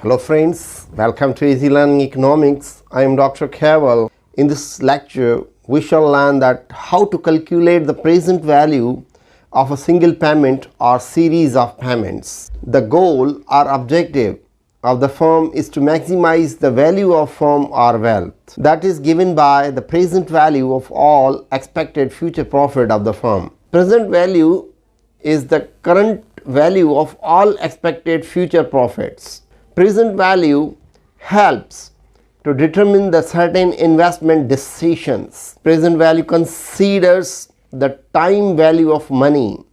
Hello friends, welcome to Easy Learning Economics. I am Dr. Keval. In this lecture, we shall learn that how to calculate the present value of a single payment or series of payments. The goal or objective of the firm is to maximize the value of firm or wealth. That is given by the present value of all expected future profit of the firm. Present value is the current value of all expected future profits. Present value helps to determine the certain investment decisions. Present value considers the time value of money,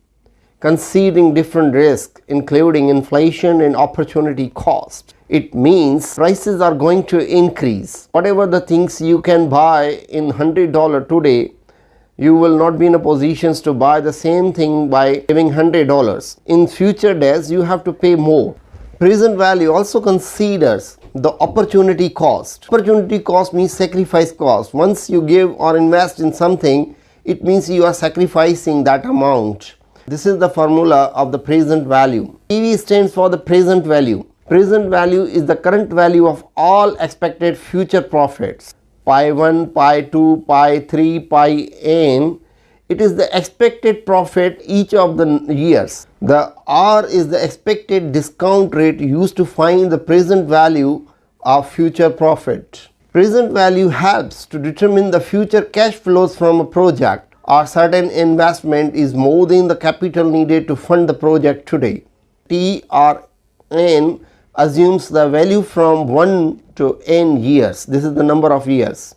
considering different risks including inflation and opportunity cost. It means prices are going to increase. Whatever the things you can buy in $100 today, you will not be in a position to buy the same thing by giving $100. In future days, you have to pay more. Present value also considers the opportunity cost. Opportunity cost means sacrifice cost. Once you give or invest in something, it means you are sacrificing that amount. This is the formula of the present value. PV stands for the present value. Present value is the current value of all expected future profits. Pi 1, pi 2, pi 3, pi n. It is the expected profit each of the years. The R is the expected discount rate used to find the present value of future profit. Present value helps to determine the future cash flows from a project or certain investment is more than the capital needed to fund the project today. T or N assumes the value from 1 to n years. This is the number of years.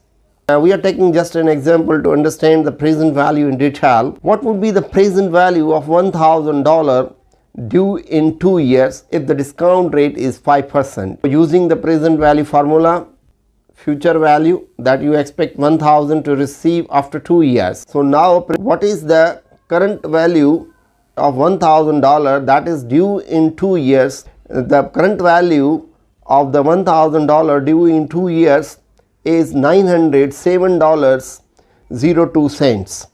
We are taking just an example to understand the present value in detail. What would be the present value of $1,000 due in 2 years if the discount rate is 5%? Using the present value formula, future value that you expect 1,000 to receive after 2 years. So now what is the current value of $1,000 that is due in 2 years? The current value of the $1,000 due in 2 years is $907.02.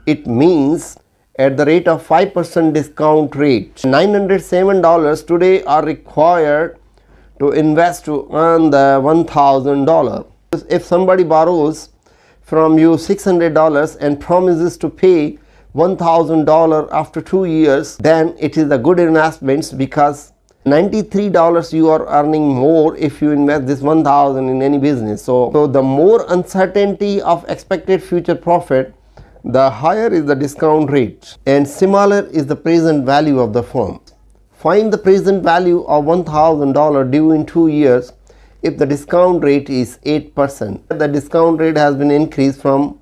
It means at the rate of 5% discount rate, $907 today are required to invest to earn the $1,000. If somebody borrows from you $600 and promises to pay $1,000 after 2 years, then it is a good investment because $93 you are earning more if you invest this $1,000 in any business. So the more uncertainty of expected future profit, the higher is the discount rate, and similar is the present value of the firm. Find the present value of $1,000 due in 2 years if the discount rate is 8%. The discount rate has been increased from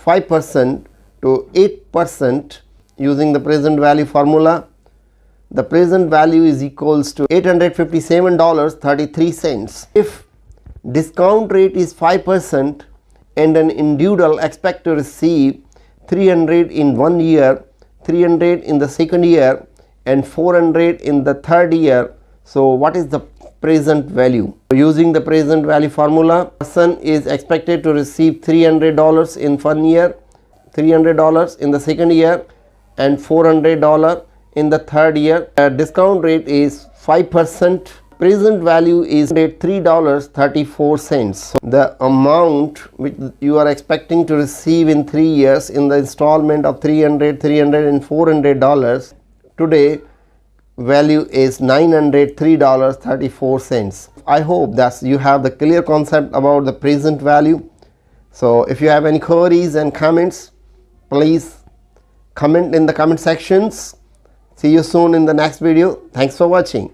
5% to 8% using the present value formula. The present value is equals to $857.33. If discount rate is 5% and an individual expect to receive $300 in 1 year, $300 in the second year and $400 in the third year, so what is the present value? Using the present value formula, person is expected to receive $300 in 1 year, $300 in the second year and $400 in the third year. Discount rate is 5%. Present value is $3.34. The amount which you are expecting to receive in 3 years in the installment of $300, $300 and $400, today value is $903.34. I hope that you have the clear concept about the present value. So if you have any queries and comments, please comment in the comment sections. See you soon in the next video. Thanks for watching.